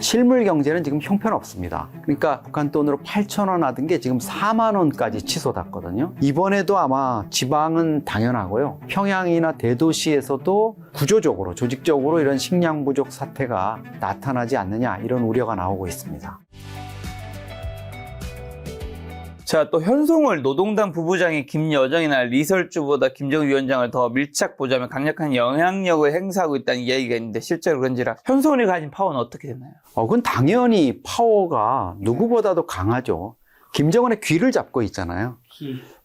실물 경제는 지금 형편없습니다. 그러니까 북한 돈으로 8,000원 하던 게 지금 4만 원까지 치솟았거든요. 이번에도 아마 지방은 당연하고요. 평양이나 대도시에서도 구조적으로, 조직적으로 이런 식량 부족 사태가 나타나지 않느냐, 이런 우려가 나오고 있습니다. 자, 또 현송월 노동당 부부장이 김여정이나 리설주보다 김정은 위원장을 더 밀착 보자면 강력한 영향력을 행사하고 있다는 이야기가 있는데 실제로 그런지라 현송월이 가진 파워는 어떻게 되나요? 그건 당연히 파워가 누구보다도 강하죠. 김정은의 귀를 잡고 있잖아요.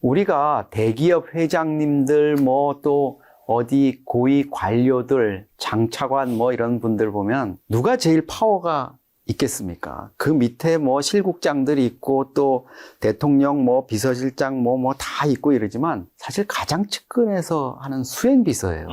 우리가 대기업 회장님들, 뭐 또 어디 고위 관료들, 장차관 뭐 이런 분들 보면 누가 제일 파워가 있겠습니까? 그 밑에 뭐 실국장들이 있고 또 대통령 뭐 비서실장 뭐 다 있고 이러지만 사실 가장 측근에서 하는 수행비서예요.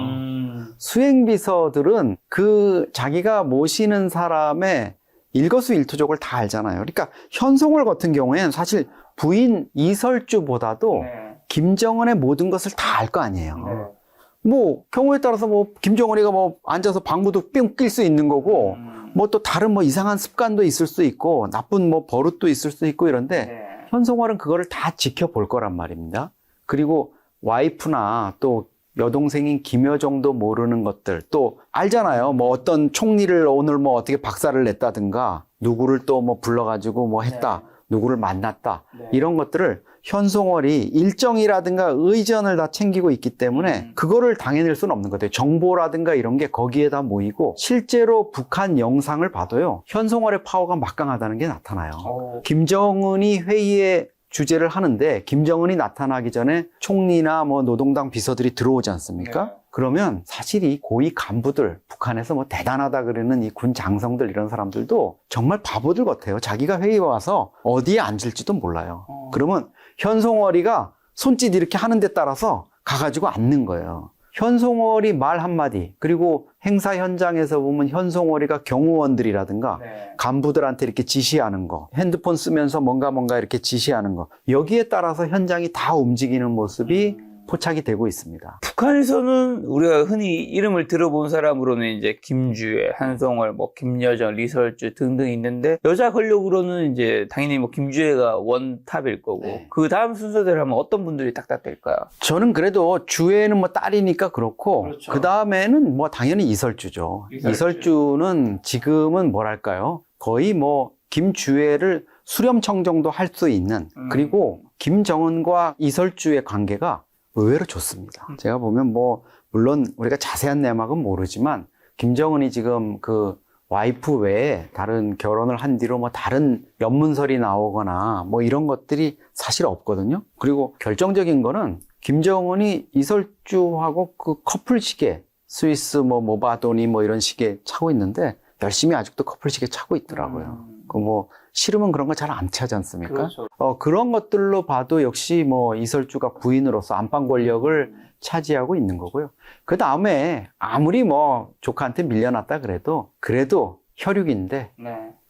수행비서들은 그 자기가 모시는 사람의 일거수일투족을 다 알잖아요. 그러니까 현송월 같은 경우에는 사실 부인 이설주보다도 김정은의 모든 것을 다 알 거 아니에요. 뭐 경우에 따라서 뭐 김정은이가 뭐 앉아서 방구도 삥 낄 수 있는 거고 뭐 또 다른 뭐 이상한 습관도 있을 수 있고 나쁜 뭐 버릇도 있을 수 있고 이런데 현송월은 그거를 다 지켜볼 거란 말입니다. 그리고 와이프나 또 여동생인 김여정도 모르는 것들 또 알잖아요. 뭐 어떤 총리를 오늘 뭐 어떻게 박살을 냈다든가 누구를 또 뭐 불러가지고 뭐 했다. 누구를 만났다. 이런 것들을 현송월이 일정이라든가 의전을 다 챙기고 있기 때문에 그거를 당해낼 수는 없는 것 같아요. 정보라든가 이런 게 거기에 다 모이고 실제로 북한 영상을 봐도요. 현송월의 파워가 막강하다는 게 나타나요. 김정은이 회의에 주재를 하는데 김정은이 나타나기 전에 총리나 뭐 노동당 비서들이 들어오지 않습니까? 그러면 사실 이 고위 간부들, 북한에서 뭐 대단하다 그러는 이 군 장성들 이런 사람들도 정말 바보들 같아요. 자기가 회의에 와서 어디에 앉을지도 몰라요. 그러면 현송월이가 손짓 이렇게 하는 데 따라서 가가지고 앉는 거예요. 현송월이 말 한마디, 그리고 행사 현장에서 보면 현송월이가 경호원들이라든가 간부들한테 이렇게 지시하는 거, 핸드폰 쓰면서 뭔가 이렇게 지시하는 거, 여기에 따라서 현장이 다 움직이는 모습이 포착이 되고 있습니다. 북한에서는 우리가 흔히 이름을 들어본 사람으로는 이제 김주애, 한송월, 뭐 김여정, 리설주 등등 있는데 여자 권력으로는 이제 당연히 뭐 김주애가 원탑일 거고 그 다음 순서대로 하면 어떤 분들이 딱딱 될까요? 저는 그래도 주애는 뭐 딸이니까 그렇고 그 다음에는 뭐 당연히 이설주죠. 이설주는 지금은 뭐랄까요? 거의 뭐 김주애를 수렴청 정도 할 수 있는 그리고 김정은과 이설주의 관계가 의외로 좋습니다. 제가 보면 뭐 물론 우리가 자세한 내막은 모르지만 김정은이 지금 그 와이프 외에 다른 결혼을 한 뒤로 뭐 다른 연문설이 나오거나 뭐 이런 것들이 사실 없거든요. 그리고 결정적인 거는 김정은이 이설주하고 그 커플 시계 스위스 뭐 모바도니 뭐 이런 시계 차고 있는데 열심히 아직도 커플 시계 차고 있더라고요. 그 뭐 싫으면 그런 거 잘 안 차지 않습니까? 그렇죠. 그런 것들로 봐도 역시 뭐 이설주가 부인으로서 안방 권력을 차지하고 있는 거고요. 그 다음에 아무리 뭐 조카한테 밀려났다 그래도 혈육인데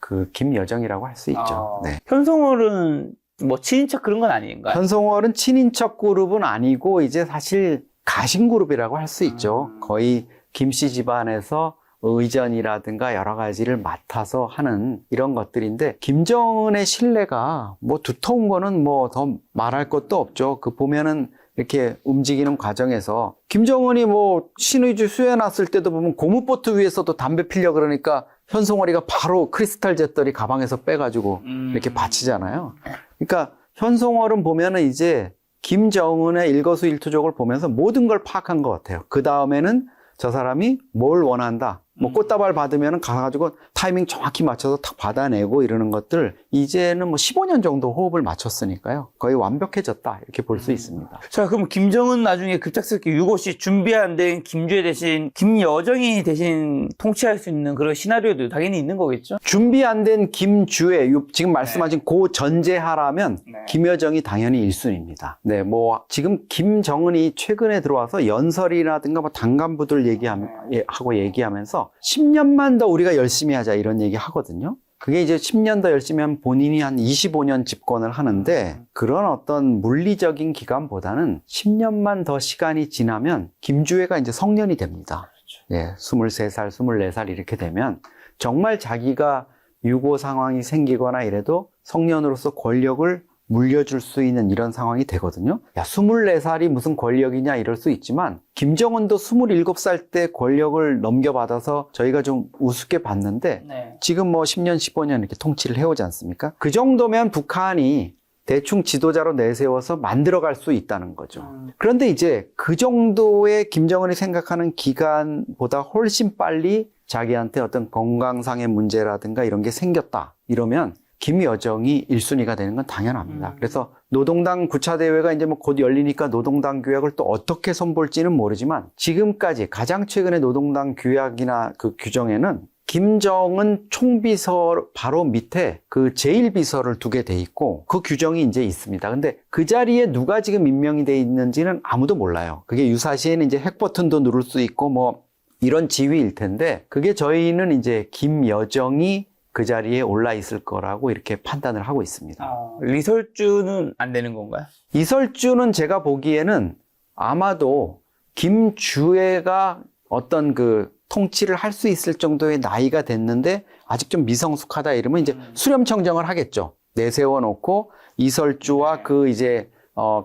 그 김여정이라고 할 수 있죠. 네. 현송월은 뭐 친인척 그런 건 아닌가요? 현송월은 친인척 그룹은 아니고 이제 사실 가신 그룹이라고 할 수 있죠. 거의 김씨 집안에서 의전이라든가 여러 가지를 맡아서 하는 이런 것들인데 김정은의 신뢰가 뭐 두터운 거는 뭐 더 말할 것도 없죠. 그 보면은 이렇게 움직이는 과정에서 김정은이 뭐 신의주 수해놨을 때도 보면 고무보트 위에서도 담배 피려 그러니까 현송월이가 바로 크리스탈 잿더리 가방에서 빼가지고 이렇게 바치잖아요. 그러니까 현송월은 보면은 이제 김정은의 일거수일투족을 보면서 모든 걸 파악한 것 같아요. 그 다음에는 저 사람이 뭘 원한다. 뭐 꽃다발 받으면 가가지고 타이밍 정확히 맞춰서 탁 받아내고 이러는 것들 이제는 뭐 15년 정도 호흡을 맞췄으니까요. 거의 완벽해졌다 이렇게 볼 수 있습니다. 자, 그럼 김정은 나중에 급작스럽게 유고시 준비 안 된 김주애 대신 김여정이 대신 통치할 수 있는 그런 시나리오도 당연히 있는 거겠죠? 준비 안 된 김주애 지금 말씀하신 고 전제하라면 김여정이 당연히 1순위입니다. 네, 뭐 지금 김정은이 최근에 들어와서 연설이라든가 뭐 당간부들 얘기하면서 10년만 더 우리가 열심히 하자 이런 얘기 하거든요. 그게 이제 10년 더 열심히 하면 본인이 한 25년 집권을 하는데 그런 어떤 물리적인 기간보다는 10년만 더 시간이 지나면 김주애가 이제 성년이 됩니다. 예, 23살, 24살 이렇게 되면 정말 자기가 유고 상황이 생기거나 이래도 청년으로서 권력을 물려줄 수 있는 이런 상황이 되거든요. 야, 24살이 무슨 권력이냐 이럴 수 있지만 김정은도 27살 때 권력을 넘겨받아서 저희가 좀 우습게 봤는데 네. 지금 뭐 10년, 15년 이렇게 통치를 해오지 않습니까? 그 정도면 북한이 대충 지도자로 내세워서 만들어갈 수 있다는 거죠. 그런데 이제 그 정도의 김정은이 생각하는 기간보다 훨씬 빨리 자기한테 어떤 건강상의 문제라든가 이런 게 생겼다. 이러면 김여정이 1순위가 되는 건 당연합니다. 그래서 노동당 9차 대회가 이제 뭐 곧 열리니까 노동당 규약을 또 어떻게 손볼지는 모르지만 지금까지 가장 최근에 노동당 규약이나 그 규정에는 김정은 총비서 바로 밑에 그 제1비서를 두게 돼 있고 그 규정이 이제 있습니다. 근데 그 자리에 누가 지금 임명이 돼 있는지는 아무도 몰라요. 그게 유사시에는 이제 핵 버튼도 누를 수 있고 뭐 이런 지위일 텐데 그게 저희는 이제 김여정이 그 자리에 올라 있을 거라고 이렇게 판단을 하고 있습니다. 리설주는 안 되는 건가요? 이설주는 제가 보기에는 아마도 김주애가 어떤 그 통치를 할 수 있을 정도의 나이가 됐는데 아직 좀 미성숙하다 이러면 이제 수렴청정을 하겠죠. 내세워 놓고 이설주와 그 이제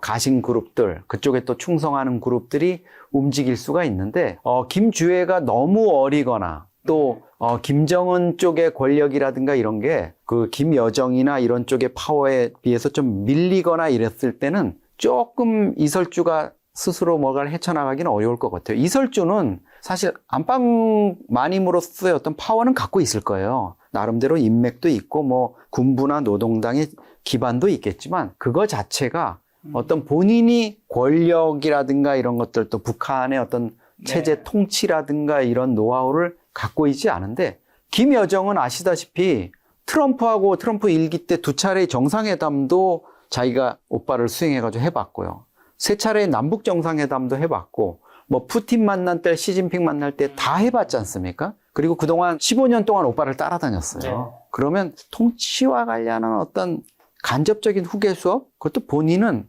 가신 그룹들, 그쪽에 또 충성하는 그룹들이 움직일 수가 있는데 김주애가 너무 어리거나 또 김정은 쪽의 권력이라든가 이런 게 그 김여정이나 이런 쪽의 파워에 비해서 좀 밀리거나 이랬을 때는 조금 이설주가 스스로 뭔가를 헤쳐나가기는 어려울 것 같아요. 이설주는 사실 안방 마님으로서의 어떤 파워는 갖고 있을 거예요. 나름대로 인맥도 있고 뭐 군부나 노동당의 기반도 있겠지만 그거 자체가 어떤 본인이 권력이라든가 이런 것들 또 북한의 어떤 체제 통치라든가 이런 노하우를 갖고 있지 않은데 김여정은 아시다시피 트럼프하고 트럼프 일기 때 2차례 정상회담도 자기가 오빠를 수행해가지고 해봤고요. 3차례 남북 정상회담도 해봤고 뭐 푸틴 만날 때 시진핑 만날 때 다 해봤지 않습니까? 그리고 그동안 15년 동안 오빠를 따라다녔어요. 네. 그러면 통치와 관련한 어떤 간접적인 후계 수업? 그것도 본인은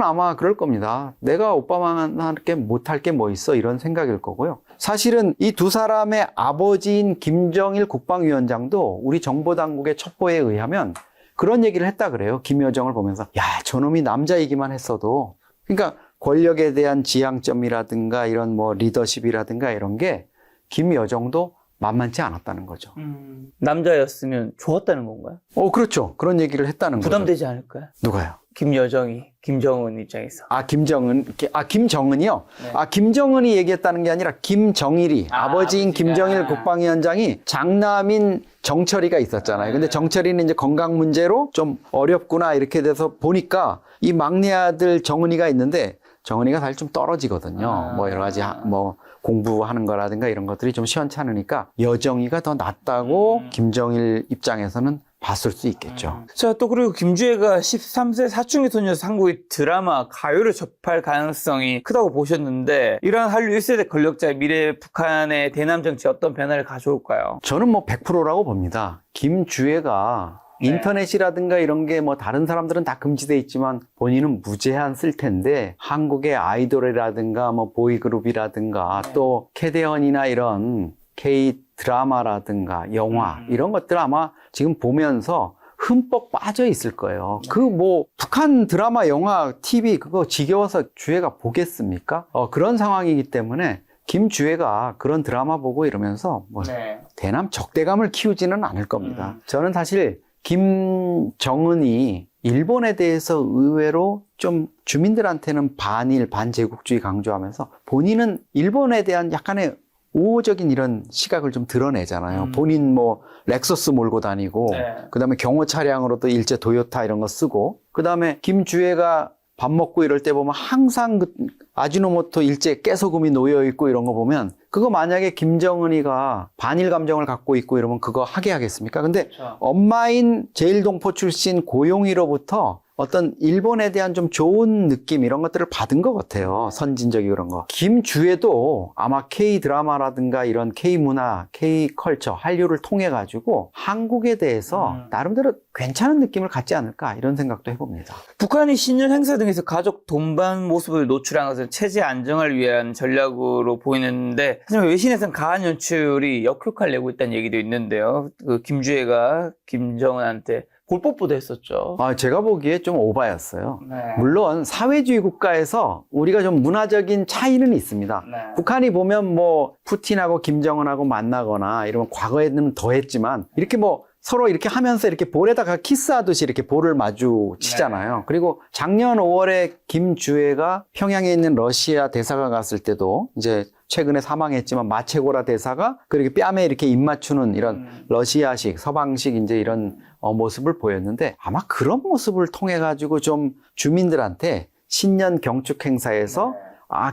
아마 그럴 겁니다. 내가 오빠만 할게 못할 게 뭐 있어 이런 생각일 거고요. 사실은 이 두 사람의 아버지인 김정일 국방위원장도 우리 정보당국의 첩보에 의하면 그런 얘기를 했다 그래요. 김여정을 보면서 야, 저놈이 남자이기만 했어도 그러니까 권력에 대한 지향점이라든가 이런 뭐 리더십이라든가 이런 게 김여정도 만만치 않았다는 거죠. 남자였으면 좋았다는 건가요? 그렇죠. 그런 얘기를 했다는 거죠. 부담되지 않을까요? 누가요? 김여정이 김정은 입장에서. 김정은이요? 네. 김정은이 얘기했다는 게 아니라 김정일이, 아버지인 아버지가. 김정일 국방위원장이 장남인 정철이가 있었잖아요. 근데 정철이는 이제 건강 문제로 좀 어렵구나 이렇게 돼서 보니까 이 막내 아들 정은이가 있는데 정은이가 사실 좀 떨어지거든요. 뭐 여러 가지 뭐 공부하는 거라든가 이런 것들이 좀 시원찮으니까 여정이가 더 낫다고 김정일 입장에서는 봤을 수 있겠죠. 자, 또 그리고 김주애가 13세 사춘기 소녀에서 한국의 드라마 가요를 접할 가능성이 크다고 보셨는데 이러한 한류 1세대 권력자의 미래 북한의 대남 정치에 어떤 변화를 가져올까요? 저는 뭐 100%라고 봅니다. 김주애가 인터넷이라든가 이런 게 뭐 다른 사람들은 다 금지돼 있지만 본인은 무제한 쓸 텐데 한국의 아이돌이라든가 뭐 보이그룹이라든가 또 캐대언이나 이런 K 드라마라든가 영화 이런 것들 아마 지금 보면서 흠뻑 빠져 있을 거예요. 그 뭐 북한 드라마, 영화, TV 그거 지겨워서 주애가 보겠습니까? 그런 상황이기 때문에 김주애가 그런 드라마 보고 이러면서 뭐 대남 적대감을 키우지는 않을 겁니다. 저는 사실 김정은이 일본에 대해서 의외로 좀 주민들한테는 반일, 반제국주의 강조하면서 본인은 일본에 대한 약간의 우호적인 이런 시각을 좀 드러내잖아요. 본인 뭐 렉서스 몰고 다니고 그다음에 경호 차량으로도 일제 도요타 이런 거 쓰고 그다음에 김주애가 밥 먹고 이럴 때 보면 항상 그 아지노모토 일제 깨소금이 놓여 있고 이런 거 보면 그거 만약에 김정은이가 반일 감정을 갖고 있고 이러면 그거 하게 하겠습니까? 근데 엄마인 제일동포 출신 고용이로부터 어떤 일본에 대한 좀 좋은 느낌 이런 것들을 받은 것 같아요. 선진적이고 그런 거. 김주애도 아마 K-드라마라든가 이런 K-문화, K-컬처, 한류를 통해 가지고 한국에 대해서 나름대로 괜찮은 느낌을 갖지 않을까 이런 생각도 해봅니다. 북한이 신년 행사 등에서 가족 동반 모습을 노출한 것은 체제 안정을 위한 전략으로 보이는데, 하지만 외신에서는 가한 연출이 역효과를 내고 있다는 얘기도 있는데요. 그 김주애가 김정은한테 골뽀뽀도 했었죠. 제가 보기에 좀 오바였어요. 네. 물론 사회주의 국가에서 우리가 좀 문화적인 차이는 있습니다. 네. 북한이 보면 뭐 푸틴하고 김정은하고 만나거나 이러면 과거에는 더 했지만 이렇게 뭐 서로 이렇게 하면서 이렇게 볼에다가 키스하듯이 이렇게 볼을 마주치잖아요. 네. 그리고 작년 5월에 김주애가 평양에 있는 러시아 대사가 갔을 때도 이제 최근에 사망했지만 마체고라 대사가 그렇게 뺨에 이렇게 입 맞추는 이런 러시아식, 서방식 이제 이런 모습을 보였는데, 아마 그런 모습을 통해 가지고 좀 주민들한테 신년 경축 행사에서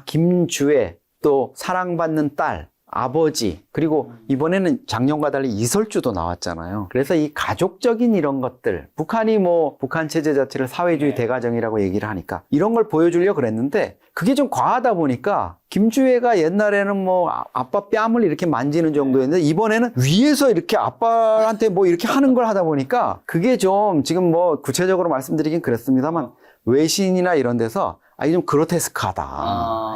김주애 또 사랑받는 딸, 아버지, 그리고 이번에는 작년과 달리 이설주도 나왔잖아요. 그래서 이 가족적인 이런 것들, 북한이 뭐 북한 체제 자체를 사회주의 대가정이라고 얘기를 하니까 이런 걸 보여주려고 그랬는데 그게 좀 과하다 보니까 김주애가 옛날에는 뭐 아빠 뺨을 이렇게 만지는 정도였는데 이번에는 위에서 이렇게 아빠한테 뭐 이렇게 하는 걸 하다 보니까 그게 좀 지금 뭐 구체적으로 말씀드리긴 그랬습니다만 외신이나 이런 데서 이게 좀 그로테스크하다.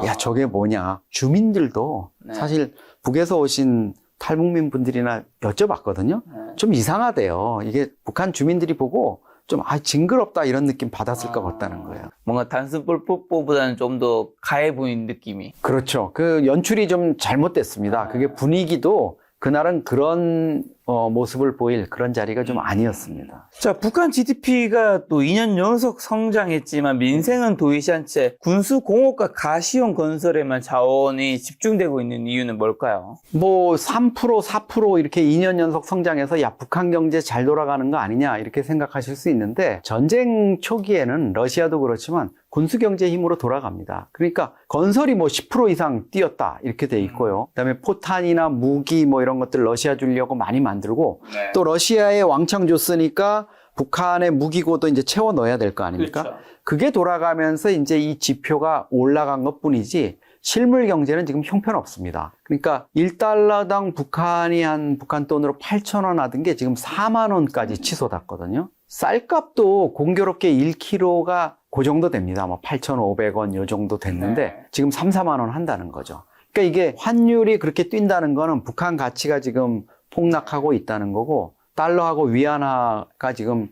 야, 저게 뭐냐. 주민들도 사실 북에서 오신 탈북민 분들이나 여쭤봤거든요. 좀 이상하대요. 이게 북한 주민들이 보고 좀 징그럽다 이런 느낌 받았을 것 같다는 거예요. 뭔가 단순 뽀뽀보다는 좀 더 가해 보이는 느낌이. 그렇죠. 그 연출이 좀 잘못됐습니다. 그게 분위기도 그날은 그런 모습을 보일 그런 자리가 좀 아니었습니다. 자, 북한 GDP가 또 2년 연속 성장했지만 민생은 도외시 한 채 군수공업과 가시용 건설에만 자원이 집중되고 있는 이유는 뭘까요? 뭐 3%, 4% 이렇게 2년 연속 성장해서 야, 북한 경제 잘 돌아가는 거 아니냐 이렇게 생각하실 수 있는데, 전쟁 초기에는 러시아도 그렇지만 군수 경제 힘으로 돌아갑니다. 그러니까 건설이 뭐 10% 이상 뛰었다 이렇게 돼 있고요. 그다음에 포탄이나 무기 뭐 이런 것들 러시아 주려고 많이 만들고 또 러시아에 왕창 줬으니까 북한의 무기고도 이제 채워 넣어야 될 거 아닙니까? 그렇죠. 그게 돌아가면서 이제 이 지표가 올라간 것뿐이지 실물 경제는 지금 형편없습니다. 그러니까 1달러당 북한이 한 북한 돈으로 8,000원 하던 게 지금 4만 원까지 치솟았거든요. 쌀값도 공교롭게 1kg가 그 정도 됩니다. 뭐 8,500원 요 정도 됐는데 지금 3, 4만 원 한다는 거죠. 그러니까 이게 환율이 그렇게 뛴다는 거는 북한 가치가 지금 폭락하고 있다는 거고, 달러하고 위안화가 지금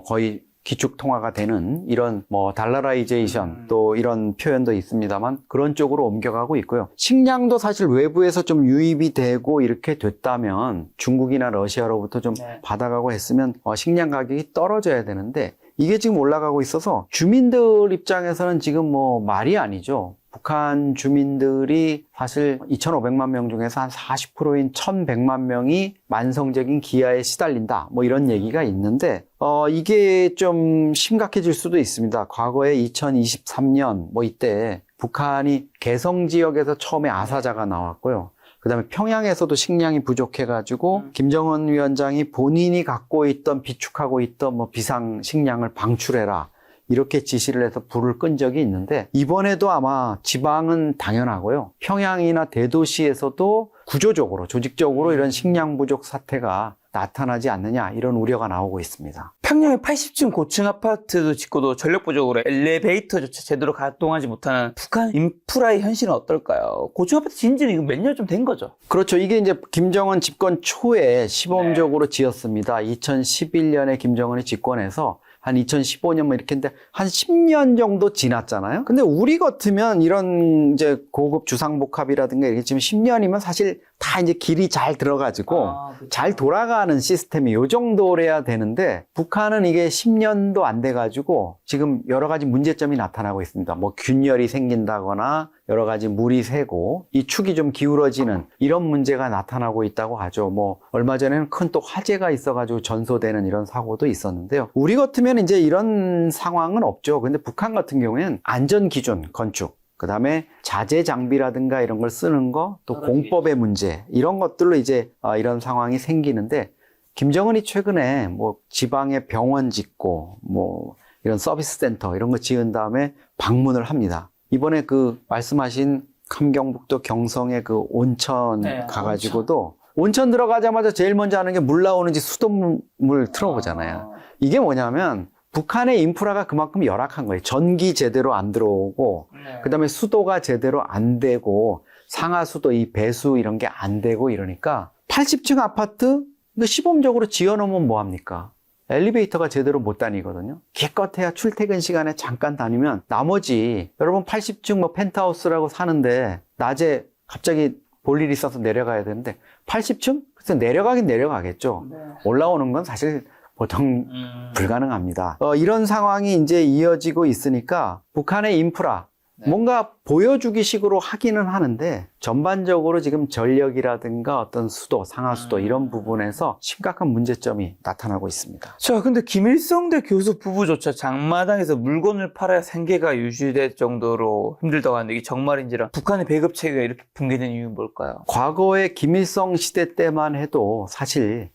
거의 기축통화가 되는 이런 뭐 달러라이제이션 또 이런 표현도 있습니다만 그런 쪽으로 옮겨가고 있고요. 식량도 사실 외부에서 좀 유입이 되고 이렇게 됐다면 중국이나 러시아로부터 좀 받아가고 했으면 식량 가격이 떨어져야 되는데 이게 지금 올라가고 있어서 주민들 입장에서는 지금 뭐 말이 아니죠. 북한 주민들이 사실 2,500만 명 중에서 한 40%인 1,100만 명이 만성적인 기아에 시달린다. 뭐 이런 얘기가 있는데, 이게 좀 심각해질 수도 있습니다. 과거에 2023년 뭐 이때 북한이 개성 지역에서 처음에 아사자가 나왔고요. 그다음에 평양에서도 식량이 부족해가지고 김정은 위원장이 본인이 갖고 있던 비축하고 있던 뭐 비상 식량을 방출해라. 이렇게 지시를 해서 불을 끈 적이 있는데 이번에도 아마 지방은 당연하고요. 평양이나 대도시에서도 구조적으로 조직적으로 이런 식량 부족 사태가 나타나지 않느냐 이런 우려가 나오고 있습니다. 평양에 80층 고층 아파트도 짓고도 전력 부족으로 엘리베이터조차 제대로 가동하지 못하는 북한 인프라의 현실은 어떨까요? 고층 아파트 지은 지는 이거 몇 년 좀 된 거죠? 그렇죠. 이게 이제 김정은 집권 초에 시범적으로 지었습니다. 2011년에 김정은이 집권해서 한 2015년 뭐 이렇게 했는데 한 10년 정도 지났잖아요. 근데 우리 같으면 이런 이제 고급 주상복합이라든가 이게 지금 10년이면 사실 다 이제 길이 잘 들어가지고 잘 돌아가는 시스템이 요 정도래야 되는데 북한은 이게 10년도 안 돼가지고 지금 여러 가지 문제점이 나타나고 있습니다. 뭐 균열이 생긴다거나 여러 가지 물이 새고 이 축이 좀 기울어지는 이런 문제가 나타나고 있다고 하죠. 뭐 얼마 전에는 큰 또 화재가 있어가지고 전소되는 이런 사고도 있었는데요. 우리 같으면 이제 이런 상황은 없죠. 근데 북한 같은 경우에는 안전 기준 건축, 그 다음에 자재 장비라든가 이런 걸 쓰는 거, 또 공법의 문제 이런 것들로 이제 이런 상황이 생기는데 김정은이 최근에 뭐 지방에 병원 짓고 뭐 이런 서비스 센터 이런 거 지은 다음에 방문을 합니다. 이번에 그 말씀하신 함경북도 경성의 그 온천 네, 가가지고도 온천 들어가자마자 제일 먼저 하는 게 물 나오는지 수돗물 틀어보잖아요. 이게 뭐냐면 북한의 인프라가 그만큼 열악한 거예요. 전기 제대로 안 들어오고 그다음에 수도가 제대로 안 되고 상하수도 이 배수 이런 게 안 되고 이러니까 80층 아파트 이거 시범적으로 지어놓으면 뭐합니까? 엘리베이터가 제대로 못 다니거든요. 기껏해야 출퇴근 시간에 잠깐 다니면 나머지 여러분 80층 뭐 펜트하우스라고 사는데 낮에 갑자기 볼 일이 있어서 내려가야 되는데 80층? 그래서 내려가긴 내려가겠죠. 올라오는 건 사실 보통 불가능합니다. 이런 상황이 이제 이어지고 있으니까 북한의 인프라 뭔가 보여주기 식으로 하기는 하는데 전반적으로 지금 전력이라든가 어떤 수도, 상하수도 이런 부분에서 심각한 문제점이 나타나고 있습니다. 자, 근데 김일성대 교수 부부조차 장마당에서 물건을 팔아야 생계가 유지될 정도로 힘들다고 하는데 이게 정말인지라 북한의 배급 체계가 이렇게 붕괴된 이유는 뭘까요? 과거에 김일성 시대 때만 해도 사실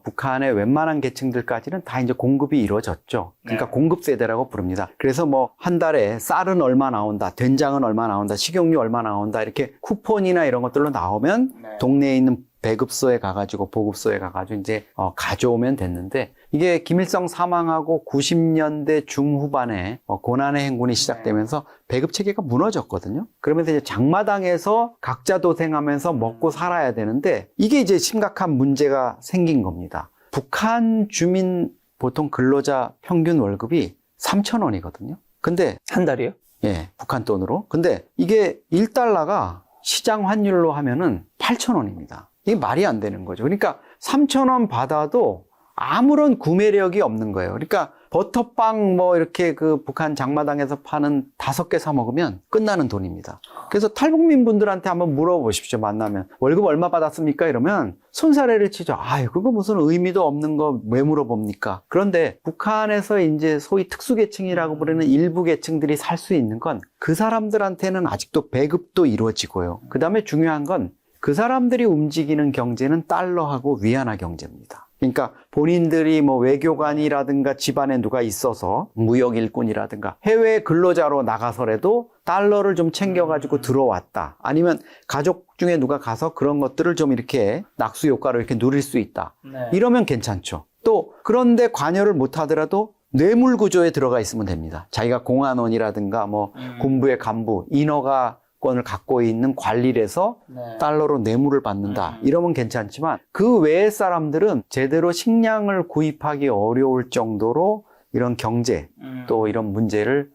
북한의 웬만한 계층들까지는 다 이제 공급이 이루어졌죠. 그러니까 공급 세대라고 부릅니다. 그래서 뭐 한 달에 쌀은 얼마 나온다, 된장은 얼마 나온다, 식용유 얼마 나온다 이렇게 쿠폰이나 이런 것들로 나오면 동네에 있는 배급소에 가가지고 보급소에 가가지고 이제 가져오면 됐는데 이게 김일성 사망하고 90년대 중후반에 고난의 행군이 시작되면서 배급 체계가 무너졌거든요. 그러면서 이제 장마당에서 각자 도생하면서 먹고 살아야 되는데 이게 이제 심각한 문제가 생긴 겁니다. 북한 주민 보통 근로자 평균 월급이 3,000원이거든요. 근데 한 달이요? 예, 북한 돈으로. 근데 이게 1달러가 시장 환율로 하면은 8,000원입니다. 이게 말이 안 되는 거죠. 그러니까 3,000원 받아도 아무런 구매력이 없는 거예요. 그러니까 버터빵 뭐 이렇게 그 북한 장마당에서 파는 5개 사 먹으면 끝나는 돈입니다. 그래서 탈북민 분들한테 한번 물어보십시오. 만나면 월급 얼마 받았습니까? 이러면 손사래를 치죠. 아유, 그거 무슨 의미도 없는 거 왜 물어봅니까? 그런데 북한에서 이제 소위 특수계층이라고 부르는 일부 계층들이 살 수 있는 건 그 사람들한테는 아직도 배급도 이루어지고요. 그 다음에 중요한 건 그 사람들이 움직이는 경제는 달러하고 위안화 경제입니다. 그러니까 본인들이 뭐 외교관이라든가 집안에 누가 있어서 무역 일꾼이라든가 해외 근로자로 나가서라도 달러를 좀 챙겨가지고 들어왔다. 아니면 가족 중에 누가 가서 그런 것들을 좀 이렇게 낙수 효과로 이렇게 누릴 수 있다. 이러면 괜찮죠. 또 그런데 관여를 못 하더라도 뇌물 구조에 들어가 있으면 됩니다. 자기가 공안원이라든가 뭐 군부의 간부, 인허가 권을 갖고 있는 관리에서 달러로 뇌물을 받는다. 이러면 괜찮지만 그 외의 사람들은 제대로 식량을 구입하기 어려울 정도로 이런 경제 또 이런 문제를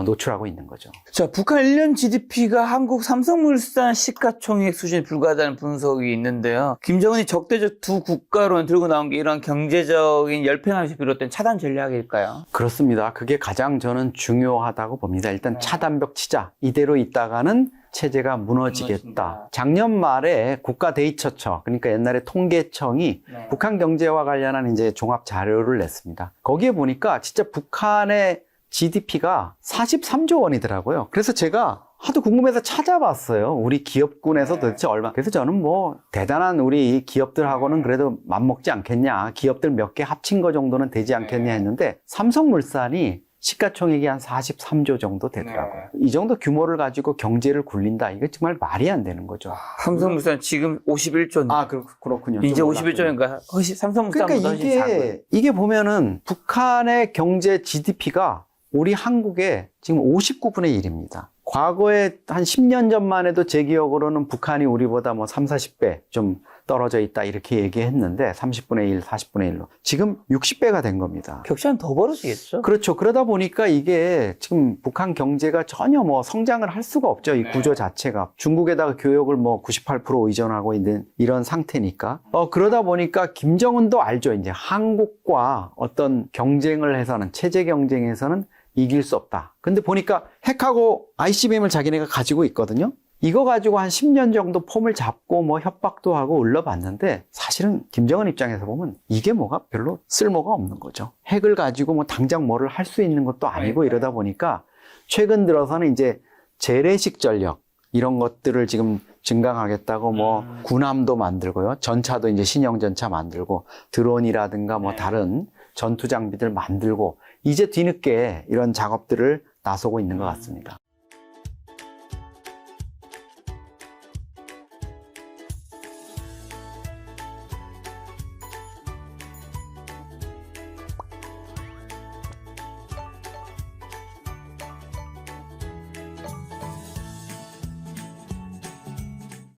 노출하고 있는 거죠. 자, 북한 1년 GDP가 한국 삼성물산 시가총액 수준에 불과하다는 분석이 있는데요. 김정은이 적대적 두 국가론 들고 나온 게 이런 경제적인 열팽함에서 비롯된 차단 전략일까요? 그렇습니다. 그게 가장 저는 중요하다고 봅니다. 일단 차단벽 치자. 이대로 있다가는 체제가 무너지겠다. 작년 말에 국가데이처처, 그러니까 옛날에 통계청이 북한 경제와 관련한 이제 종합 자료를 냈습니다. 거기에 보니까 진짜 북한의 GDP가 43조 원이더라고요. 그래서 제가 하도 궁금해서 찾아봤어요. 우리 기업군에서 도대체 얼마. 그래서 저는 뭐 대단한 우리 기업들하고는 그래도 맞먹지 않겠냐. 기업들 몇 개 합친 거 정도는 되지 않겠냐 했는데 삼성물산이 시가총액이 한 43조 정도 되더라고요. 이 정도 규모를 가지고 경제를 굴린다. 이거 정말 말이 안 되는 거죠. 삼성물산 지금 51조인데. 아, 그렇군요. 이제 51조니까 삼성물산보다 그러니까 훨씬 작아요. 이게 보면은 북한의 경제 GDP가 우리 한국의 지금 59분의 1입니다. 과거에 한 10년 전만 해도 제 기억으로는 북한이 우리보다 뭐 3, 40배 좀 떨어져 있다 이렇게 얘기했는데 30분의 1, 40분의 1로 지금 60배가 된 겁니다. 격차는 더 벌어지겠죠? 그렇죠. 그러다 보니까 이게 지금 북한 경제가 전혀 뭐 성장을 할 수가 없죠. 이 구조 자체가. 중국에다가 교역을 뭐 98% 의존하고 있는 이런 상태니까. 그러다 보니까 김정은도 알죠. 이제 한국과 어떤 경쟁을 해서는 체제 경쟁에서는 이길 수 없다. 근데 보니까 핵하고 ICBM을 자기네가 가지고 있거든요. 이거 가지고 한 10년 정도 폼을 잡고 뭐 협박도 하고 올려봤는데 사실은 김정은 입장에서 보면 이게 뭐가 별로 쓸모가 없는 거죠. 핵을 가지고 뭐 당장 뭐를 할 수 있는 것도 아니고 이러다 보니까 최근 들어서는 이제 재래식 전력 이런 것들을 지금 증강하겠다고 뭐 군함도 만들고요. 전차도 이제 신형 전차 만들고 드론이라든가 뭐 다른 전투 장비들 만들고 이제 뒤늦게 이런 작업들을 나서고 있는 것 같습니다.